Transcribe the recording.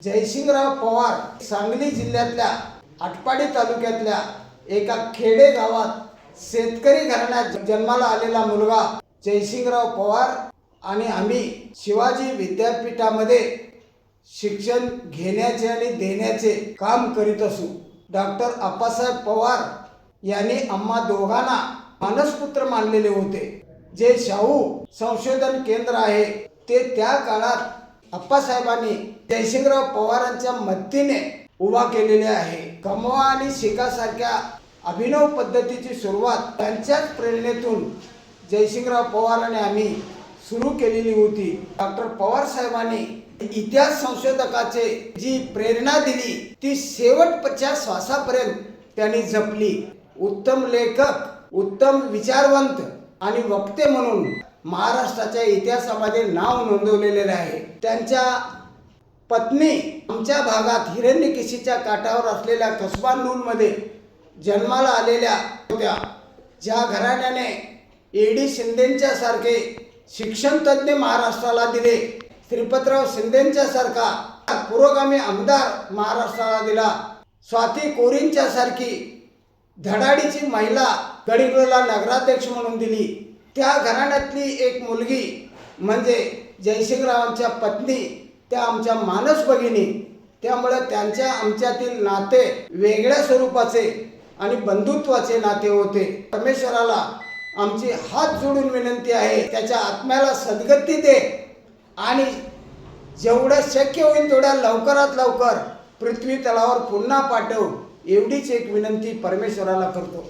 जयसिंगराव पवार सांगली जिल्ह्यातल्या आटपाडी तालुक्यातल्या एका खेडे गावात शेतकरी घराण्यात जन्माला आलेला मुलगा जयसिंगराव पवार आणि आम्ही शिवाजी विद्यापीठामध्ये शिक्षण घेण्याचे आणि देण्याचे काम करीत असू. डॉक्टर अप्पासाहेब पवार यांनी आम्हा दोघांना मानसपुत्र मानलेले होते. जे शाहू संशोधन केंद्र आहे ते त्या काळात अप्पासाहेबांनी जयसिंगराव पवारांच्या मदतीने उभा केलेले आहे. कमवा आणि शिकासारख्या अभिनव पद्धतीची सुरुवात त्यांच्याच प्रेरणेतून जयसिंगराव पवार आणि आम्ही सुरू केलेली होती. डॉक्टर पवार साहेबांनी इतिहास संशोधकाचे जी प्रेरणा दिली ती शेवटच्या श्वासापर्यंत त्यांनी जपली. उत्तम लेखक, उत्तम विचारवंत आणि वक्ते म्हणून महाराष्ट्राच्या इतिहासामध्ये नाव नोंदवलेले आहे. त्यांच्या पत्नी आमच्या भागात हिरण्यकेशीच्या काठावर असलेल्या कसबानूरमध्ये जन्माला आलेल्या होत्या. ज्या घराण्याने ए.डी. शिंदेंच्या सारखे शिक्षण तज्ञ महाराष्ट्राला दिले, श्रीपतराव शिंदेंच्या सारखा पुरोगामी आमदार महाराष्ट्राला दिला, स्वाती कोरींच्या सारखी धडाडीची महिला गडहिंग्लजला नगराध्यक्ष म्हणून दिली, त्या घराण्यातली एक मुलगी म्हणजे जयसिंगरावांच्या पत्नी, त्या आमच्या मानस भगिनी. त्यामुळे त्यांच्या आमच्यातील नाते वेगळ्या स्वरूपाचे आणि बंधुत्वाचे नाते होते. परमेश्वराला आमची हात जोडून विनंती आहे, त्याच्या आत्म्याला सद्गती दे आणि जेवढं शक्य होईल तेवढ्या लवकरात लवकर पृथ्वी तलावर पुन्हा पाठव, एवढीच एक विनंती परमेश्वराला करतो.